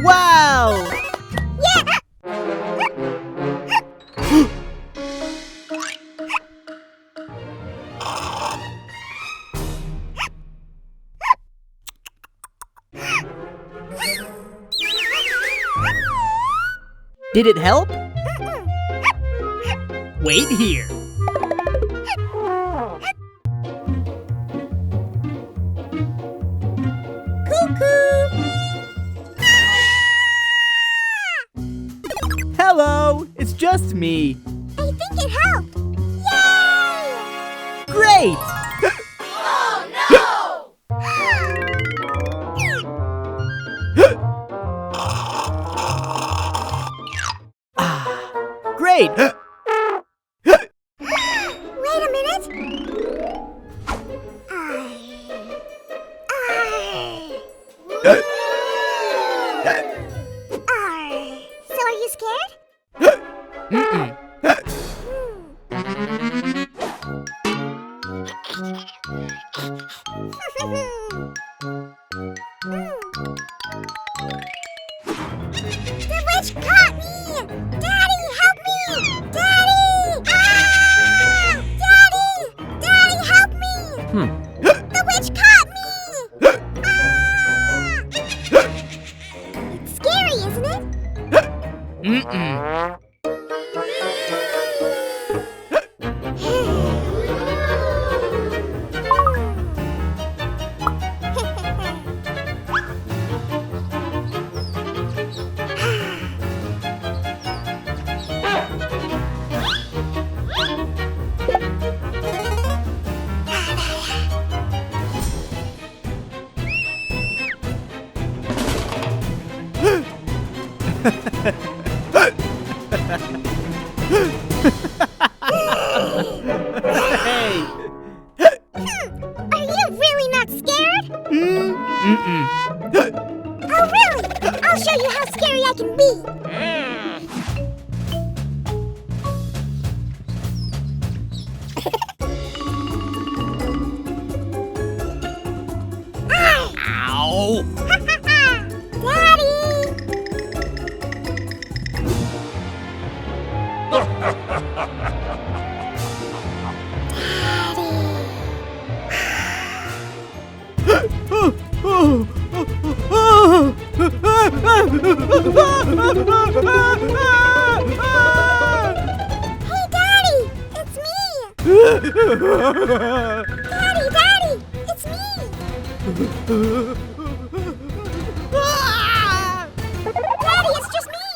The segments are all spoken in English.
Wow! Yeah! Did it help? Wait here. Cuckoo! Hello, it's just me. I think it helped! Yay! Great! Oh no! Great! Wait a minute! So are you scared? Mm-mm. The witch caught me! Daddy, help me! Daddy! Ah! Daddy! Daddy, help me! The witch caught me! Ah! It's scary, isn't it? Mm-mm. Hey! Are you really not scared? Mm-mm. Oh, really? I'll show you how scary I can be. Ow! Hey, Daddy! It's me! Daddy! Daddy! It's me! Daddy, it's just me!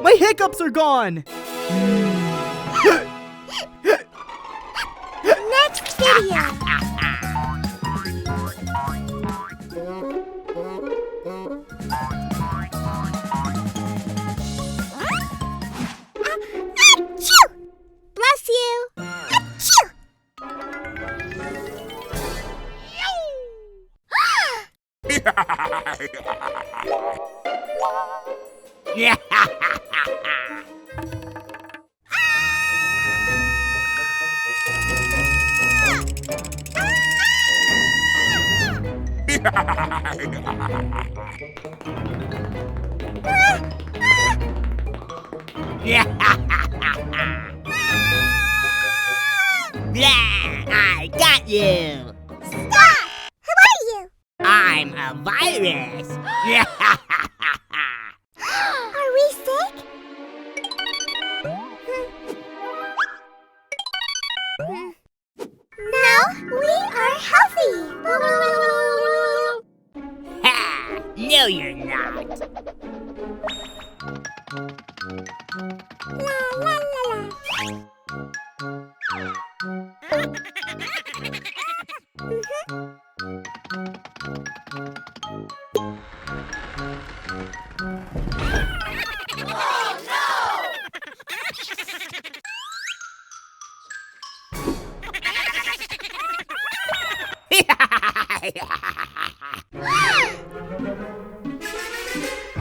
My hiccups are gone! Next video! Achoo! Bless you! Achoo! I got you! Stop! Who are you? I'm a virus! Are we sick? No, we are healthy. Ha! No, you're not! La la la la.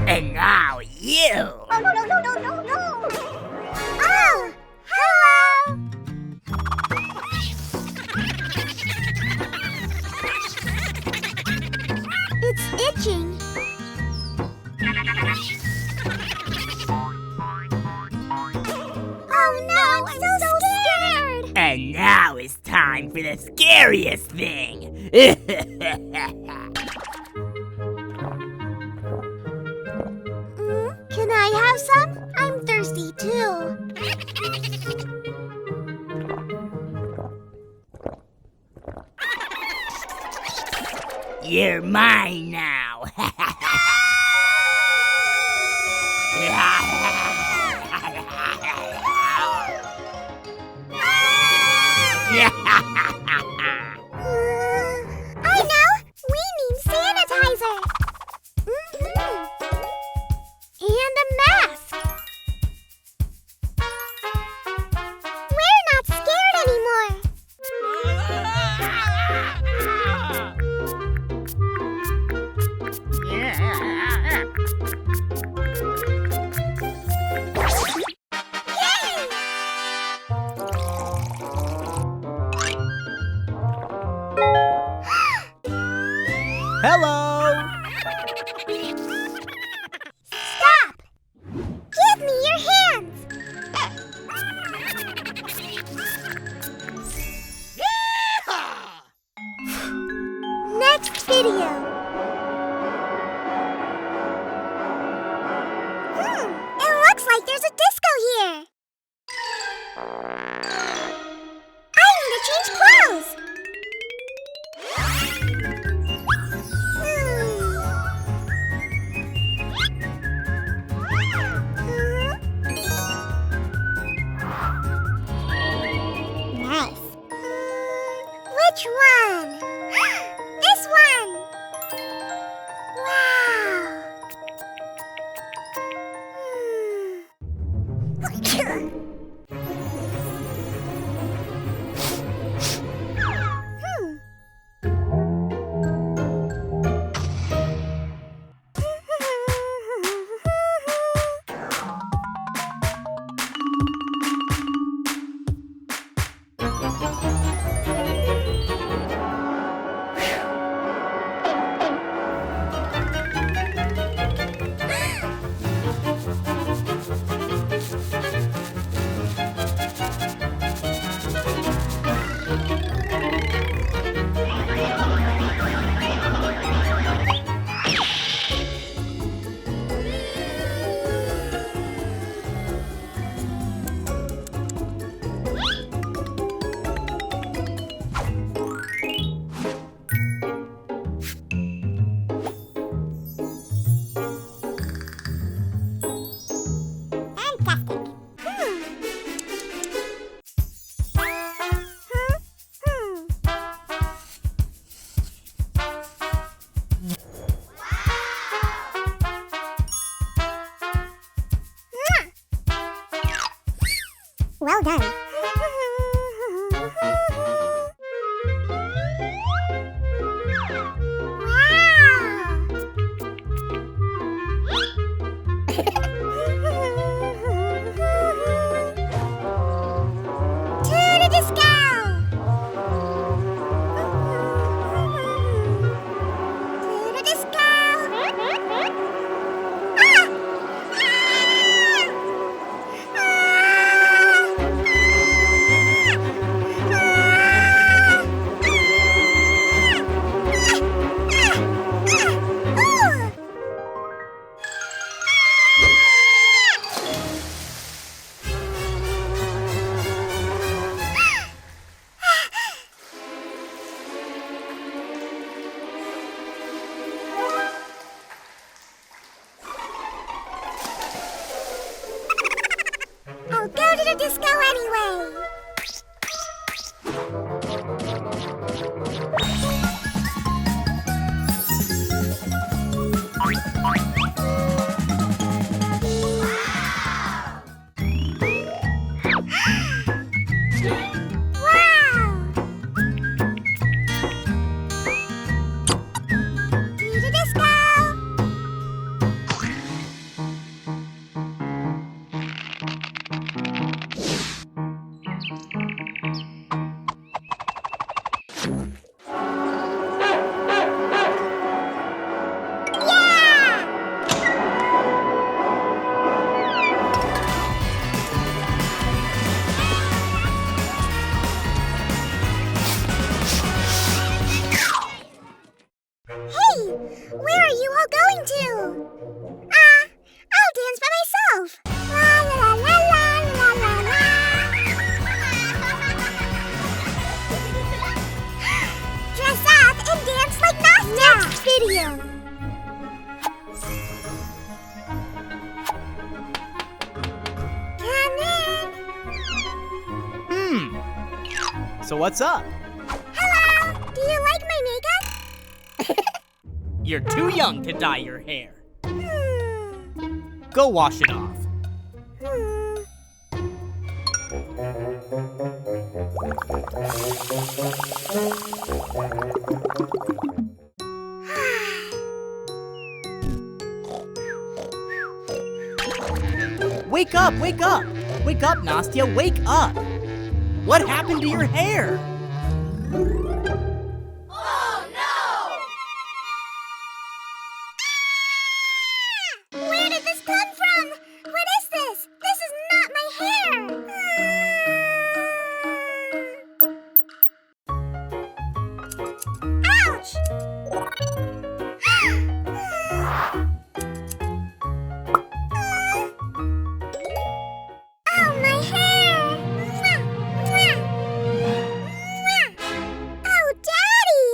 And now you! No, no, no, no, no, no, no. Oh, hello. I'm so scared. And now it's time for the scariest thing. Can I have some? I'm thirsty too. You're mine now. I know! We need sanitizer! And a mask! We're not scared anymore! Yay! Hello! Stop! Give me your hands! Next video. It looks like there's a disco here. I need to change clothes. Nice. Which one? This one! Wow! Well done. going to? I'll dance by myself. La la la la la la la. Dress up and dance like Nastya. Next video. So what's up? Hello! Do you like my makeup? You're too young to dye your hair. Go wash it off. Wake up, wake up! Wake up, Nastya, wake up! What happened to your hair? Oh no! Where did this come from? What is this? This is not my hair! Ouch! Oh, my hair! Oh, Daddy!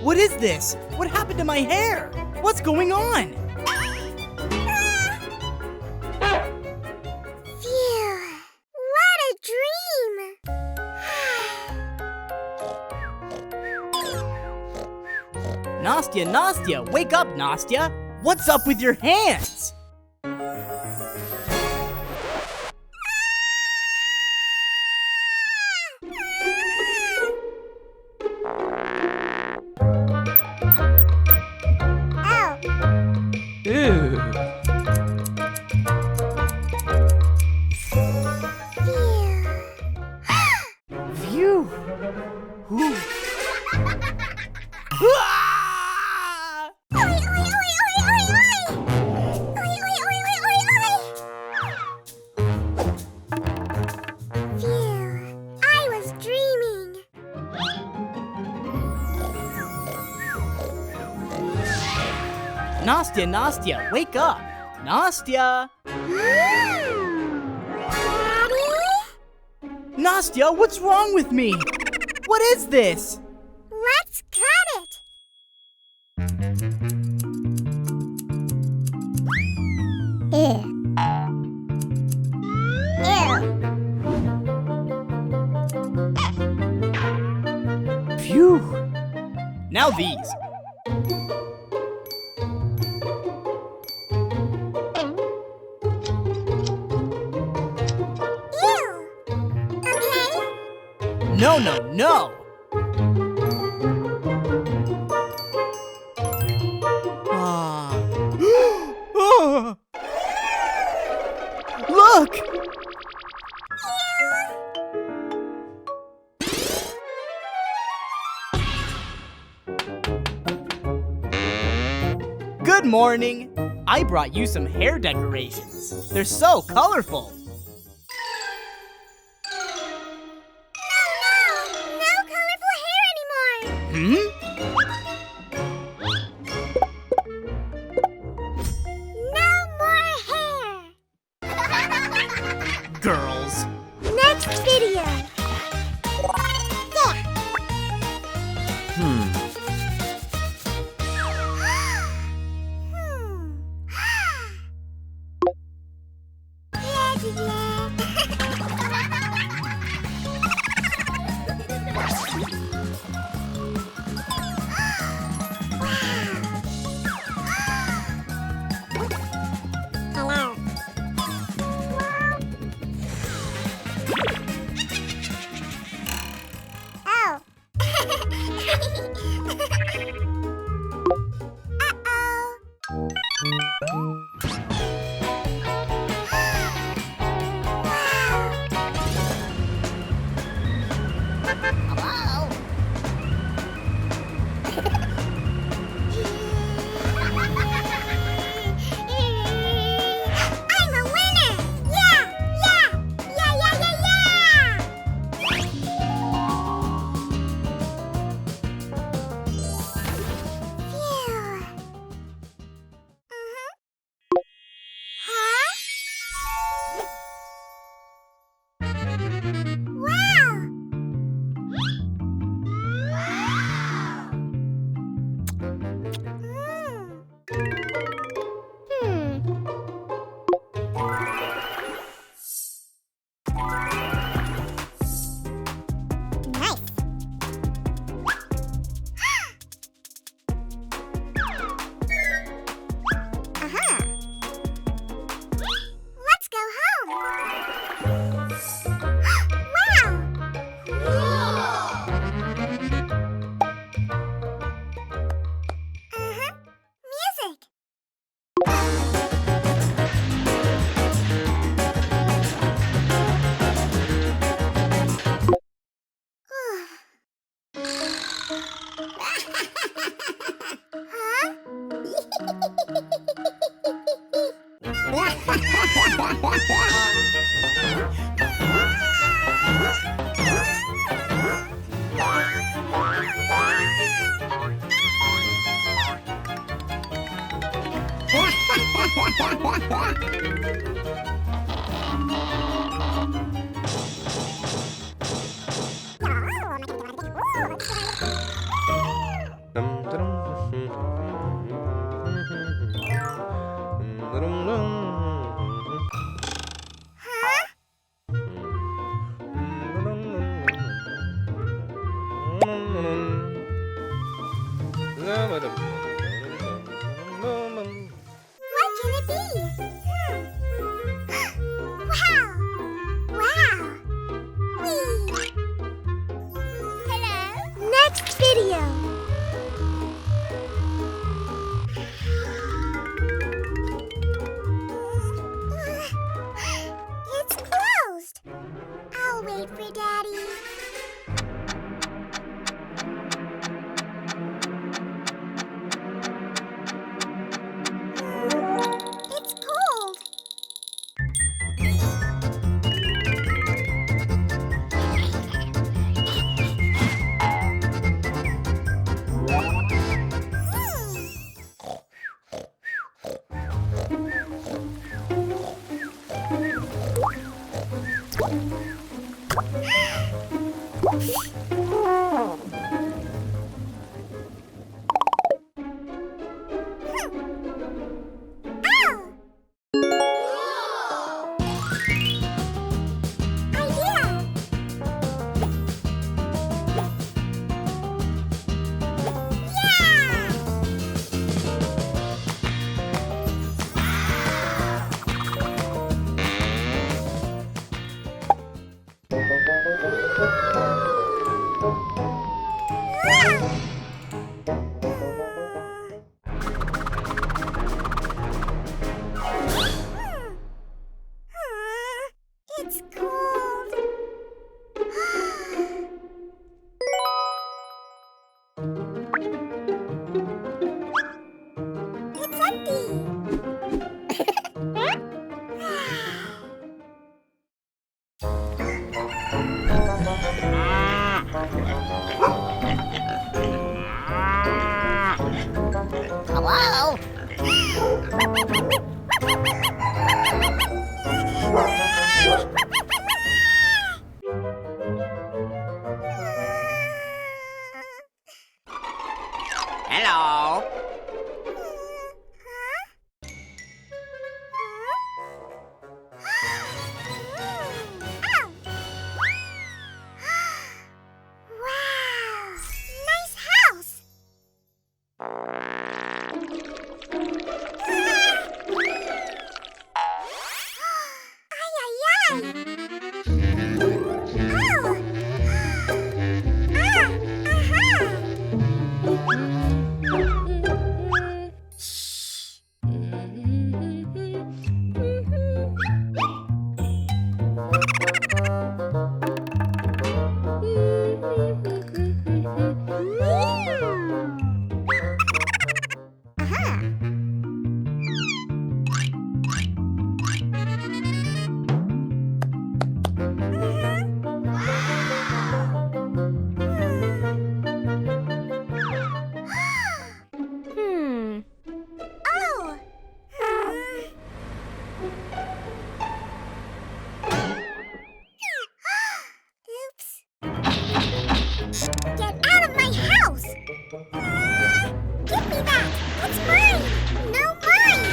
What is this? What happened to my hair? What's going on? Phew! What a dream! Nastya, Nastya, wake up, Nastya! What's up with your hands? Oh, Ew. phew! Phew. Whew. Ah! Oi, oi, oi, oi, oi, oi! Oi, oi, oi, oi, oi, oi! Phew! I was dreaming. Nastya, Nastya, wake up! Nastya! Daddy? Nastya, what's wrong with me? What is this? Let's cut it. Ew. Phew. Now these. Ew. Okay. No, no, no! Ah. Ah. Look! Good morning! I brought you some hair decorations. They're so colorful. No colorful hair anymore. No more hair. Girls. Next video. Yeah. Hmm. Hello. What can it be? Wow! Wow! Whee! Hello? Next video! It's closed! I'll wait for Daddy. It's cold. It's cold. It's empty. Hello? Hello? Wow! Nice house! Ay, ay, ay! Oh! Shh! Oh! Oops. Get out of my house! Give me that! It's mine! No, mine!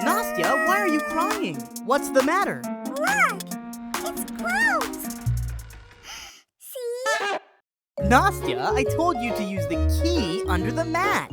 Nastya, why are you crying? What's the matter? Look! It's closed! See? Nastya, I told you to use the key under the mat.